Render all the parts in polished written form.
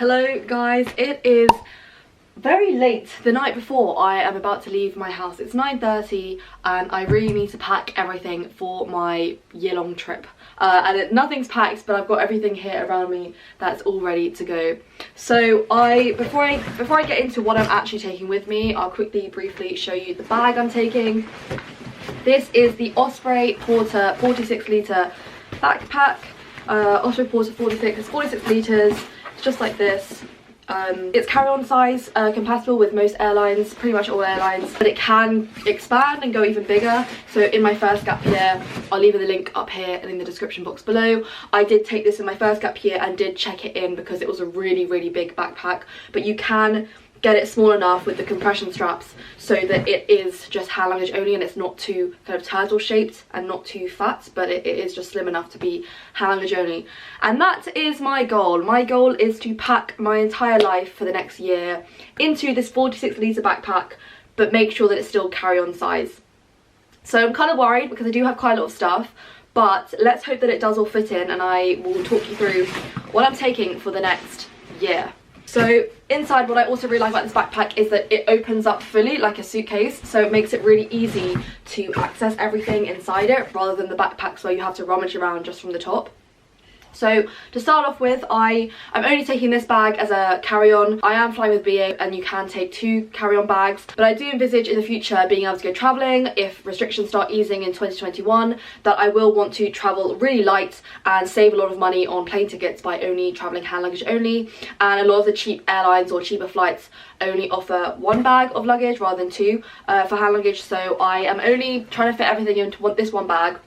Hello guys, it is very late the night before I am about to leave my house. It's 9:30 and I really need to pack everything for my year-long trip. Nothing's packed, but I've got everything here around me that's all ready to go. So before I get into what I'm actually taking with me, I'll briefly show you the bag I'm taking. This is the Osprey Porter 46 litre backpack. Osprey Porter 46, it's 46 litres. Just like this. It's carry-on size, compatible with most airlines, pretty much all airlines, but it can expand and go even bigger. So in my first gap year, I'll leave the link up here and in the description box below. I did take this in my first gap year and did check it in because it was a really big backpack, but you can get it small enough with the compression straps so that it is just hand luggage only and it's not too kind of turtle shaped and not too fat, but it is just slim enough to be hand luggage only. And that is my goal. My goal is to pack my entire life for the next year into this 46 litre backpack, but make sure that it's still carry-on size. So I'm kind of worried because I do have quite a lot of stuff, but let's hope that it does all fit in, and I will talk you through what I'm taking for the next year. So inside, what I also really like about this backpack is that it opens up fully like a suitcase, so it makes it really easy to access everything inside it rather than the backpacks where you have to rummage around just from the top. So to start off with, I'm only taking this bag as a carry-on. I am flying with BA and you can take 2 carry-on bags, but I do envisage in the future being able to go travelling if restrictions start easing in 2021, that I will want to travel really light and save a lot of money on plane tickets by only travelling hand luggage only. And a lot of the cheap airlines or cheaper flights only offer 1 bag of luggage rather than 2 for hand luggage, so I am only trying to fit everything into this 1 bag.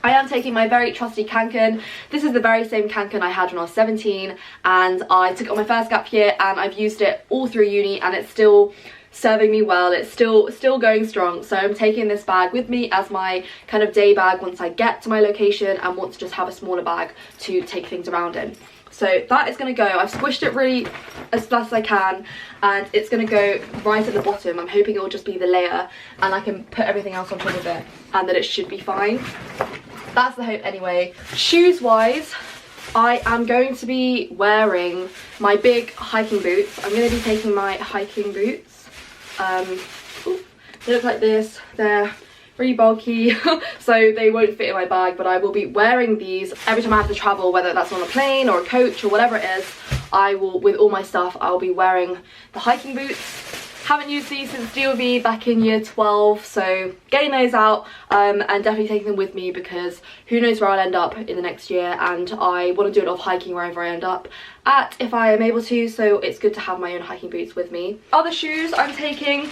I am taking my very trusty Kanken. This is the very same Kanken I had when I was 17, and I took it on my first gap year and I've used it all through uni and it's still serving me well. It's still going strong, so I'm taking this bag with me as my kind of day bag once I get to my location and want to just have a smaller bag to take things around in. So that is going to go. I've squished it really as fast as I can and it's going to go right at the bottom. I'm hoping it will just be the layer and I can put everything else on top of it and that it should be fine. That's the hope anyway. Shoes wise, I am going to be wearing my big hiking boots. I'm going to be taking my hiking boots. They look like this. They're really bulky so they won't fit in my bag, but I will be wearing these every time I have to travel, whether that's on a plane or a coach or whatever it is. I will, with all my stuff, I'll be wearing the hiking boots. Haven't used these since DOV back in year 12, so getting those out and definitely taking them with me because who knows where I'll end up in the next year, and I want to do a lot of hiking wherever I end up at if I am able to, so it's good to have my own hiking boots with me. Other shoes I'm taking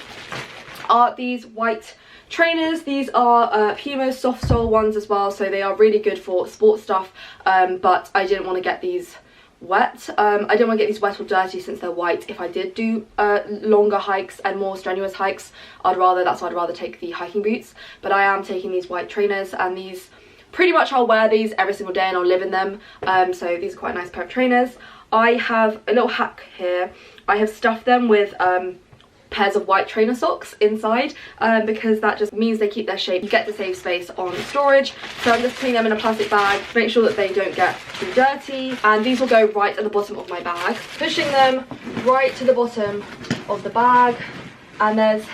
are these white trainers. These are Puma soft sole ones as well, so they are really good for sports stuff, but I didn't want to get these wet. I don't want to get these wet or dirty since they're white. If I did do longer hikes and more strenuous hikes, that's why I'd rather take the hiking boots. But I am taking these white trainers, and these pretty much I'll wear these every single day and I'll live in them. So these are quite a nice pair of trainers. I have a little hack here. I have stuffed them with pairs of white trainer socks inside because that just means they keep their shape. You get to save space on storage, so I'm just putting them in a plastic bag to make sure that they don't get too dirty, and these will go right at the bottom of my bag. Pushing them right to the bottom of the bag, and there's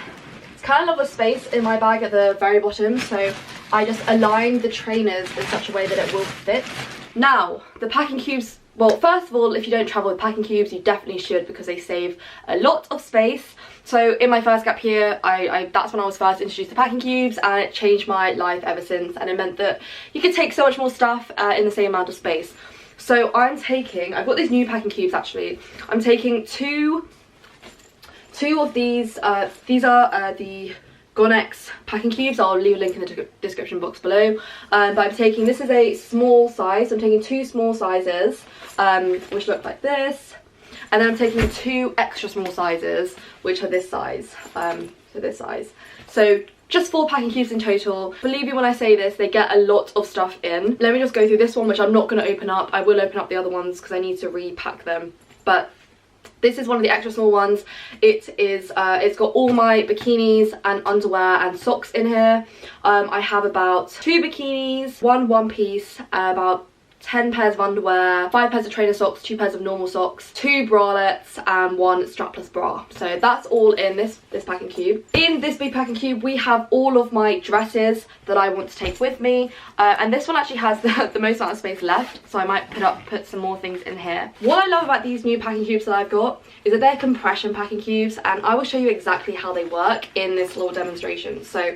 kind of a lot of space in my bag at the very bottom, so I just aligned the trainers in such a way that it will fit. Now the packing cubes. Well, first of all, if you don't travel with packing cubes, you definitely should because they save a lot of space. So in my first gap year, that's when I was first introduced to packing cubes, and it changed my life ever since, and it meant that you could take so much more stuff in the same amount of space. So I've got these new packing cubes actually. I'm taking two of these. These are the Gonex packing cubes. I'll leave a link in the description box below, but I'm taking, this is a small size, I'm taking 2 small sizes which look like this, and then I'm taking 2 extra small sizes which are this size, so just 4 packing cubes in total. Believe me when I say this, they get a lot of stuff in. Let me just go through this one, which I'm not going to open up. I will open up the other ones because I need to repack them, but this is one of the extra small ones. It's got all my bikinis and underwear and socks in here. I have about 2 bikinis, 1 one piece, about 10 pairs of underwear, 5 pairs of trainer socks, 2 pairs of normal socks, 2 bralettes and 1 strapless bra. So that's all in this packing cube. In this big packing cube we have all of my dresses that I want to take with me, and this one actually has the most amount of space left, so I might put some more things in here. What I love about these new packing cubes that I've got is that they're compression packing cubes, and I will show you exactly how they work in this little demonstration. So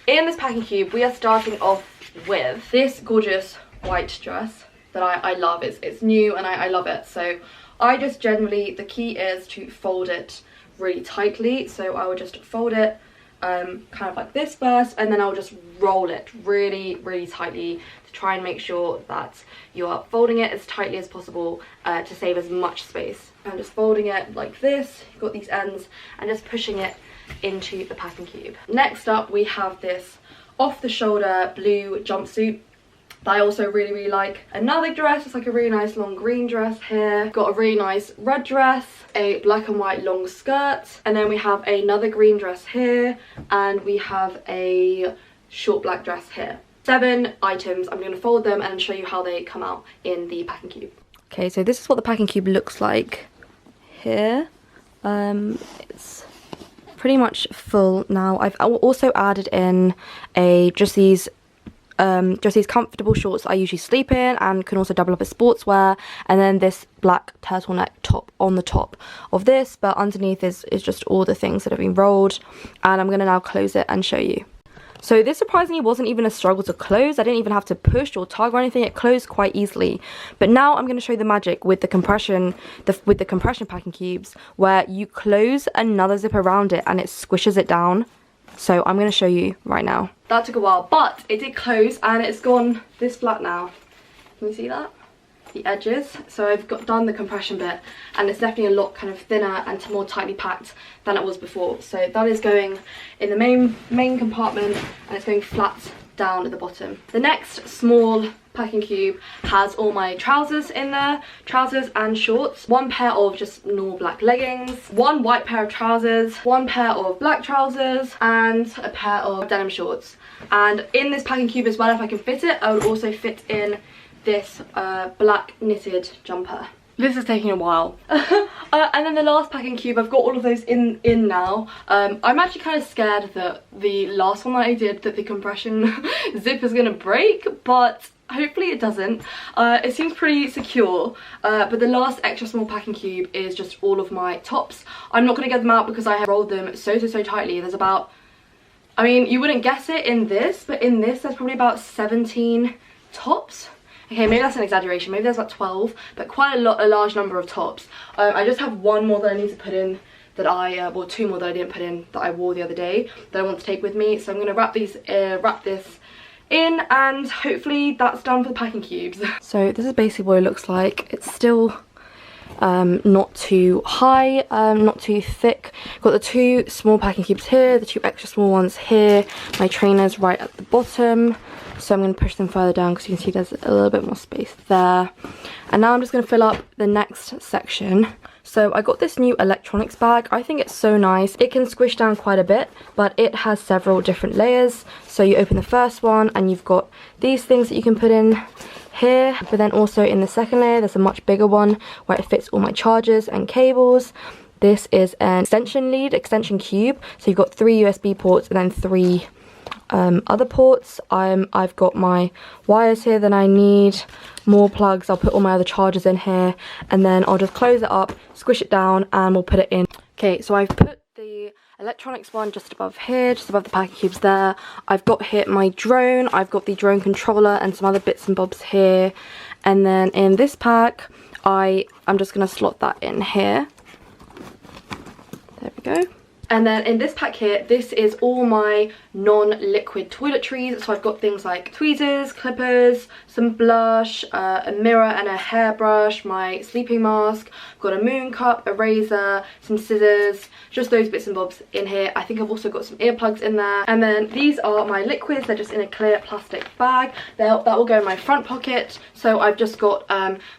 in this packing cube we are starting off with this gorgeous white dress that I love. It's new and I love it. So I just generally, the key is to fold it really tightly. So I will just fold it kind of like this first, and then I'll just roll it really tightly to try and make sure that you are folding it as tightly as possible to save as much space. I'm just folding it like this, you've got these ends, and just pushing it into the packing cube. Next up we have this off the shoulder blue jumpsuit that I also really like. Another dress, it's like a really nice long green dress here. Got a really nice red dress, a black and white long skirt, and then we have another green dress here, and we have a short black dress here. 7 items. I'm going to fold them and show you how they come out in the packing cube. Okay, so this is what the packing cube looks like here. It's pretty much full now. I've also added in just these comfortable shorts that I usually sleep in and can also double up as sportswear, and then this black turtleneck top on the top of this, but underneath is just all the things that have been rolled, and I'm going to now close it and show you. So this surprisingly wasn't even a struggle to close. I didn't even have to push or tug or anything. It closed quite easily. But now I'm going to show you the magic with the compression packing cubes, where you close another zip around it and it squishes it down. So I'm going to show you right now. That took a while, but it did close and it's gone this flat now. Can you see that? The edges. So I've done the compression bit, and it's definitely a lot kind of thinner and more tightly packed than it was before. So that is going in the main compartment, and it's going flat down at the bottom. The next small packing cube has all my trousers in there, trousers and shorts, 1 pair of just normal black leggings, 1 white pair of trousers, 1 pair of black trousers, and a pair of denim shorts. And in this packing cube as well, if I can fit it, I would also fit in this black knitted jumper. This is taking a while. And then the last packing cube, I've got all of those in now. I'm actually kind of scared that the last one that I did, that the compression zip is gonna break, but hopefully it doesn't. It seems pretty secure, but the last extra small packing cube is just all of my tops. I'm not gonna get them out because I have rolled them so tightly. There's about, I mean, you wouldn't guess it in this, but in this there's probably about 17 tops. Okay, maybe that's an exaggeration, maybe there's like 12, but quite a large number of tops. I just have 1 more that I need to put in that well, 2 more that I didn't put in that I wore the other day that I want to take with me. So I'm going to wrap this in, and hopefully that's done for the packing cubes. So this is basically what it looks like. It's still not too high, not too thick. Got the 2 small packing cubes here, the 2 extra small ones here, my trainers right at the bottom. So I'm going to push them further down because you can see there's a little bit more space there. And now I'm just going to fill up the next section. So I got this new electronics bag. I think it's so nice. It can squish down quite a bit, but it has several different layers. So you open the first one and you've got these things that you can put in here, but then also in the second layer there's a much bigger one where it fits all my chargers and cables. This is an extension cube, so you've got 3 USB ports and then 3 other ports. I've got my wires here that I need, more plugs. I'll put all my other chargers in here, and then I'll just close it up, squish it down, and we'll put it in. Okay, so I've put the electronics one just above here, just above the packing cubes there. I've got here my drone, I've got the drone controller and some other bits and bobs here, and then in this pack I'm just going to slot that in here. There we go. And then in this pack here, this is all my non-liquid toiletries. So I've got things like tweezers, clippers, some blush, a mirror and a hairbrush, my sleeping mask. I've got a moon cup, a razor, some scissors, just those bits and bobs in here. I think I've also got some earplugs in there. And then these are my liquids. They're just in a clear plastic bag. That will go in my front pocket. So I've just got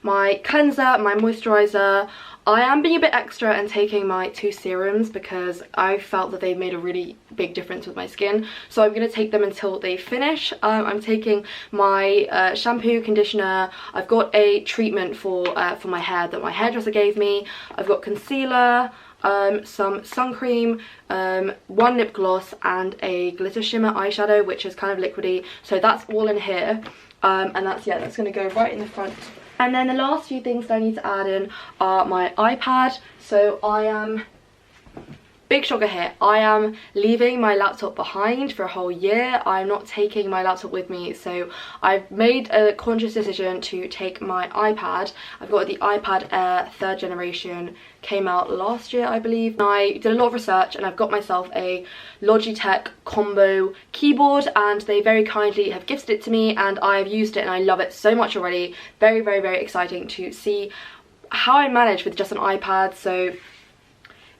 my cleanser, my moisturizer. I am being a bit extra and taking my 2 serums because I felt that they've made a really big difference with my skin. So I'm going to take them until they finish. I'm taking my shampoo, conditioner. I've got a treatment for my hair that my hairdresser gave me. I've got concealer, some sun cream, one lip gloss, and a glitter shimmer eyeshadow, which is kind of liquidy. So that's all in here, and that's going to go right in the front. And then the last few things that I need to add in are my iPad. So I am... Big shocker here, I am leaving my laptop behind for a whole year. I'm not taking my laptop with me, so I've made a conscious decision to take my iPad. I've got the iPad Air 3rd generation, came out last year I believe. I did a lot of research and I've got myself a Logitech combo keyboard, and they very kindly have gifted it to me, and I've used it and I love it so much already. Very, very, very exciting to see how I manage with just an iPad. So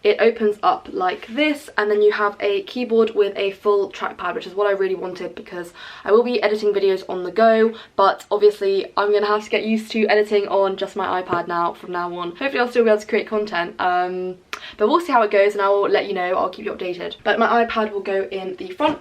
it opens up like this, and then you have a keyboard with a full trackpad, which is what I really wanted because I will be editing videos on the go, but obviously I'm gonna have to get used to editing on just my iPad now from now on. Hopefully I'll still be able to create content, but we'll see how it goes and I will let you know. I'll keep you updated. But my iPad will go in the front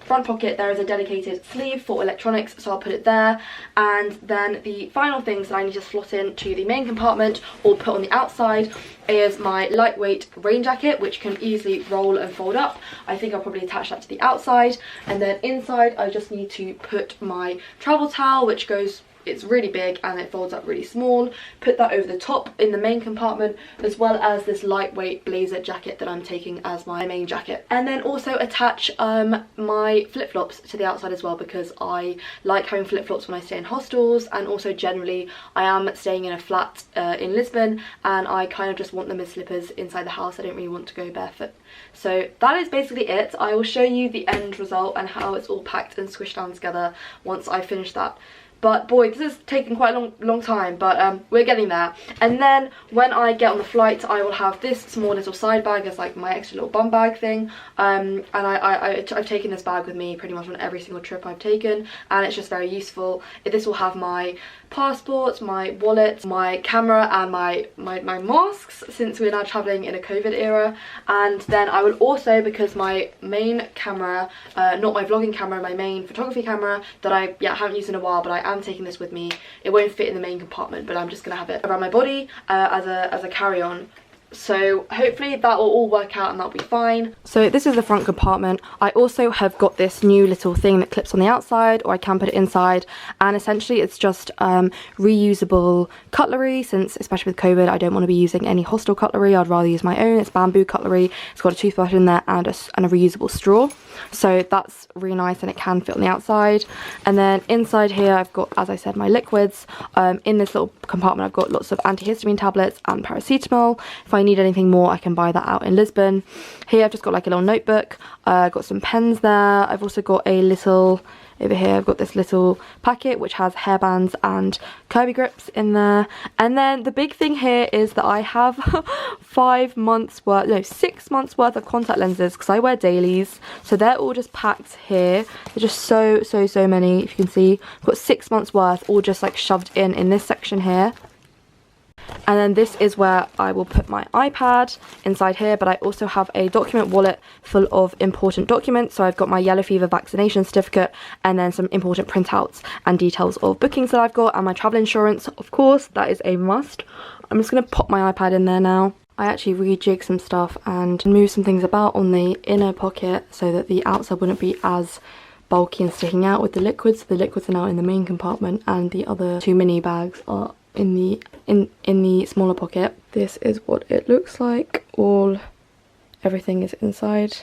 pocket. There is a dedicated sleeve for electronics, so I'll put it there. And then the final things that I need to slot into the main compartment or put on the outside is my lightweight rain jacket, which can easily roll and fold up. I think I'll probably attach that to the outside, and then inside I just need to put my travel towel, which goes, it's really big and it folds up really small. Put that over the top in the main compartment, as well as this lightweight blazer jacket that I'm taking as my main jacket. And then also attach my flip-flops to the outside as well, because I like having flip-flops when I stay in hostels, and also generally I am staying in a flat in Lisbon and I kind of just want them as slippers inside the house. I don't really want to go barefoot. So that is basically it. I will show you the end result and how it's all packed and squished down together once I finish that. But boy, this is taking quite a long time, but we're getting there. And then when I get on the flight, I will have this small little side bag as like my extra little bum bag thing. And I've taken this bag with me pretty much on every single trip I've taken, and it's just very useful. This will have my passport, my wallet, my camera, and my masks, since we're now traveling in a COVID era. And then I will also, because my main camera, not my vlogging camera, my main photography camera that I haven't used in a while, but I am taking this with me. It won't fit in the main compartment, but I'm just gonna have it around my body as a carry-on. So hopefully that will all work out and that'll be fine. So this is the front compartment. I also have got this new little thing that clips on the outside, or I can put it inside, and essentially it's just reusable cutlery, since especially with COVID I don't want to be using any hostel cutlery. I'd rather use my own. It's bamboo cutlery. It's got a toothbrush in there and a reusable straw, so that's really nice, and it can fit on the outside. And then inside here I've got, as I said, my liquids. In this little compartment I've got lots of antihistamine tablets and paracetamol. If I need anything more I can buy that out in Lisbon. Here I've just got like a little notebook. I've got some pens there. I've also got a little, over here I've got this little packet which has hairbands and Kirby grips in there. And then the big thing here is that I have 6 months worth of contact lenses, because I wear dailies, so they're all just packed here. They're just so many. If you can see, I've got 6 months worth all just like shoved in this section here. And then this is where I will put my iPad inside here, but I also have a document wallet full of important documents. So I've got my yellow fever vaccination certificate, and then some important printouts and details of bookings that I've got, and my travel insurance, of course, that is a must. I'm just going to pop my iPad in there now. I actually rejigged some stuff and moved some things about on the inner pocket so that the outside wouldn't be as bulky and sticking out with the liquids. The liquids are now in the main compartment, and the other 2 mini bags are in the smaller pocket. This is what it looks like. Everything is inside,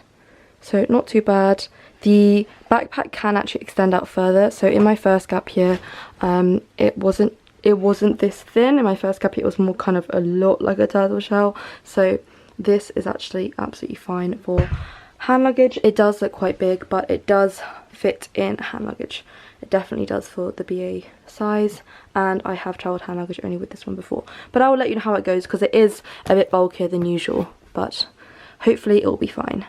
so not too bad. The backpack can actually extend out further. So in my first gap year, it wasn't this thin. In my first gap year it was more kind of a lot like a turtle shell. So this is actually absolutely fine for hand luggage. It does look quite big, but it does fit in hand luggage. It definitely does for the BA size, and I have travelled hand luggage only with this one before. But I will let you know how it goes, because it is a bit bulkier than usual, but hopefully it will be fine.